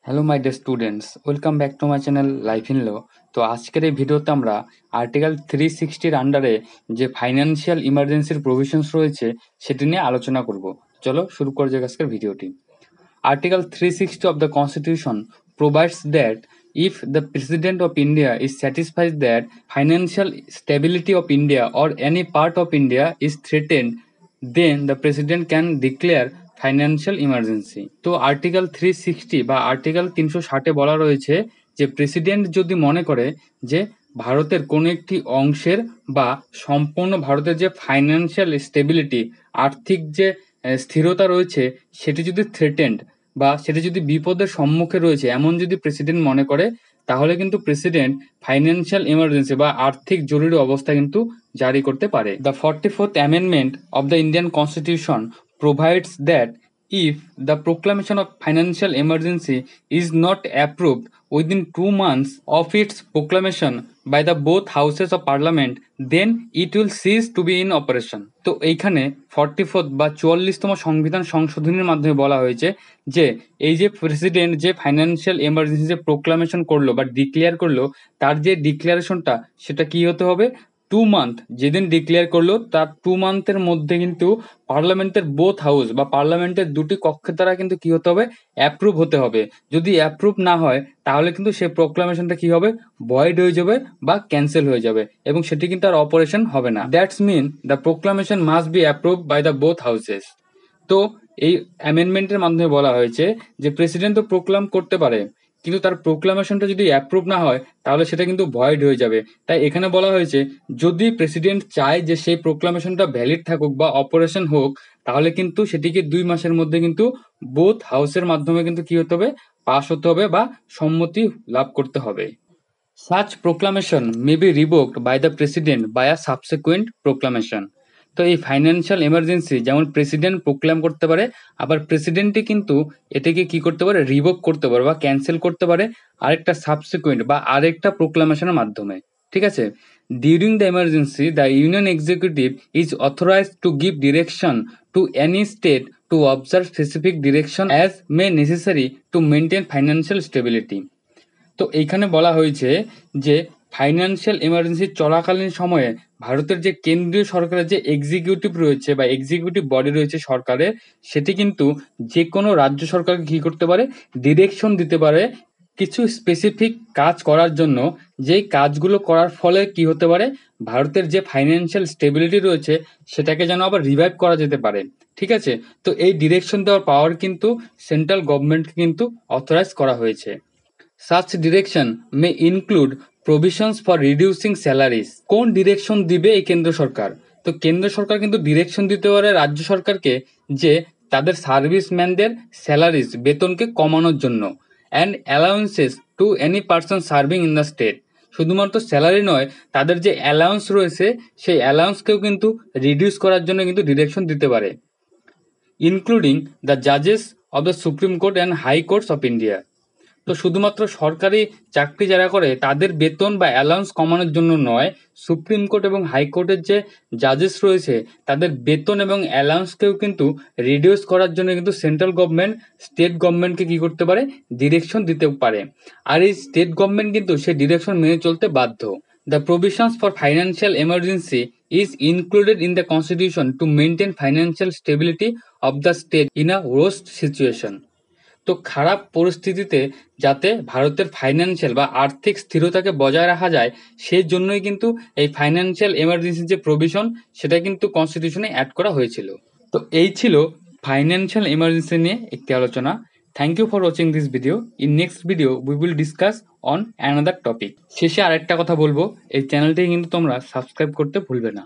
Hello my dear students, welcome back to my channel life in law. তো আজকের এই ভিডিওতে আমরা আর্টিকেল 360-র আন্ডারে যে ফাইন্যান্সিয়াল ইমার্জেন্সির প্রভিশনস রয়েছে সেটি নিয়ে আলোচনা করব। চলো শুরু করা যাক আজকের ভিডিওটি। Article 360 of the Constitution provides that if the President of India is satisfied that financial stability of India or any part of India is threatened, then the President can declare financial emergency. তো article 360 বা article 360-এ বলা রয়েছে যে president যদি মনে করে যে ভারতের কোনো একটি অংশের বা সম্পূর্ণ ভারতের যে ফাইন্যান্সিয়াল স্টেবিলিটি, আর্থিক যে স্থিরতা রয়েছে সেটি যদি থ্রেটেন্ড বা সেটি যদি বিপদের সম্মুখে রয়েছে এমন যদি প্রেসিডেন্ট মনে করে, তাহলে কিন্তু প্রেসিডেন্ট ফাইন্যান্সিয়াল ইমার্জেন্সি বা আর্থিক জরুরি অবস্থা কিন্তু জারি করতে পারে। The 44th amendment of the Indian constitution provides that if the proclamation of financial emergency is not approved within 2 months of its proclamation by the both houses of parliament, then it will cease to be in operation. তো এইখানে 44th বা 44তম সংবিধান সংশোধনীর মাধ্যমে বলা হয়েছে যে এই যে প্রেসিডেন্ট যে ফাইন্যান্সিয়াল এমার্জেন্সি যে প্রোক্লামেশন করলো বা ডিক্লেয়ার করলো, তার যে ডিক্লারেশনটা সেটা কি হতে হবে, 2 মান্থ যেদিন ডিক্লেয়ার করলো তার 2 মান্থের মধ্যে কিন্তু পার্লামেন্টের বোথ হাউস বা পার্লামেন্টের দুটি কক্ষের দ্বারা কিন্তু কি হতে হবে, অ্যাপ্রুভ হতে হবে। যদি অ্যাপ্রুভ না হয় তাহলে কিন্তু সেই প্রোক্লামেশনটা কি হবে, ভয়েড হয়ে যাবে বা ক্যান্সেল হয়ে যাবে এবং সেটি কিন্তু আর অপারেশন হবে না। That's mean the proclamation must be approve by the both houses. তো এই অ্যামেন্ডমেন্টের মাধ্যমে বলা হয়েছে যে প্রেসিডেন্ট তো প্রোক্লাম করতে পারে, কিন্তু তার প্রোক্লামেশনটা যদি অ্যাপ্রুভ না হয় তাহলে সেটা কিন্তু ভয়েড হয়ে যাবে। তাই এখানে বলা হয়েছে যদি প্রেসিডেন্ট চায় যে সেই প্রোক্লামেশনটা ভ্যালিড থাকুক বা অপারেশন হোক, তাহলে কিন্তু সেটিকে 2 মাসের মধ্যে কিন্তু বোথ হাউসের মাধ্যমে কিন্তু কি হতে হবে, পাস হতে হবে বা সম্মতি লাভ করতে হবে। Such proclamation may be revoked by the president by a subsequent proclamation. তো এই ফাইন্যান্সিয়াল এমার্জেন্সি যেমন প্রেসিডেন্ট প্রোক্লেম করতে পারে, আবার প্রেসিডেন্টই কিন্তু এটাকে কি করতে পারে, রিভোক করতে পারে বা ক্যান্সেল করতে পারে আরেকটা সাবসিকুয়েন্ট বা আরেকটা প্রোক্লামেশনের মাধ্যমে। ঠিক আছে। During the emergency the union executive is authorised to give direction to any state to observe specific direction as May necessary to maintain financial stability. তো এইখানে বলা হয়েছে যে ফাইন্যান্সিয়াল এমার্জেন্সি চলাকালীন সময়ে ভারতের যে কেন্দ্রীয় সরকারের যে এক্সিকিউটিভ রয়েছে বা এক্সিকিউটিভ বডি রয়েছে সরকারের, সেটি কিন্তু যে কোনো রাজ্য সরকারকে কী করতে পারে, ডিরেকশন দিতে পারে কিছু স্পেসিফিক কাজ করার জন্য, যেই কাজগুলো করার ফলে কি হতে পারে, ভারতের যে ফাইন্যান্সিয়াল স্টেবিলিটি রয়েছে সেটাকে যেন আবার রিভাইভ করা যেতে পারে। ঠিক আছে। তো এই ডিরেকশন দেওয়ার পাওয়ার কিন্তু সেন্ট্রাল গভর্নমেন্টকে কিন্তু অথরাইজ করা হয়েছে। Such direction may include provisions for reducing salaries. কোন ডিরেকশন দিবে এই কেন্দ্র সরকার? তো কেন্দ্র সরকার কিন্তু ডিরেকশন দিতে পারে রাজ্য সরকারকে যে তাদের সার্ভিসম্যানদের স্যালারিজ বেতনকে কমানোর জন্য, and allowances to any person serving in the state. শুধুমাত্র স্যালারি নয়, তাদের যে অ্যালাউন্স রয়েছে সেই অ্যালাউন্সকেও কিন্তু রিডিউস করার জন্য কিন্তু ডিরেকশন দিতে পারে, ইনক্লুডিং দ্য জাজেস of the Supreme Court and High Courts of India. তো শুধুমাত্র সরকারি চাকরি যারা করে তাদের বেতন বা অ্যালাউন্স কমানোর জন্য নয়, সুপ্রিম কোর্ট এবং হাইকোর্টের যে জাজেস রয়েছে তাদের বেতন এবং অ্যালাউন্সকেও কিন্তু রিডিউস করার জন্য কিন্তু সেন্ট্রাল গভর্নমেন্ট স্টেট গভর্নমেন্টকে কী করতে পারে, ডিরেকশন দিতে পারে। আর এই স্টেট গভর্নমেন্ট কিন্তু সেই ডিরেকশন মেনে চলতে বাধ্য। The provisions for financial emergency is included in the constitution to maintain financial stability of the state in a worst situation. তো খারাপ পরিস্থিতিতে যাতে ভারতের ফাইন্যান্সিয়াল বা আর্থিক স্থিরতাকে বজায় রাখা যায়, সেই জন্যই কিন্তু এই ফাইন্যান্সিয়াল এমার্জেন্সি যে প্রভিশন সেটা কিন্তু কনস্টিটিউশনে অ্যাড করা হয়েছিল। তো এই ছিল ফাইন্যান্সিয়াল এমার্জেন্সি নিয়ে একটি আলোচনা। Thank you for watching this video. In next video we will discuss on another topic. শেষে আরেকটা কথা বলবো, এই চ্যানেলটি কিন্তু তোমরা সাবস্ক্রাইব করতে ভুলবে না।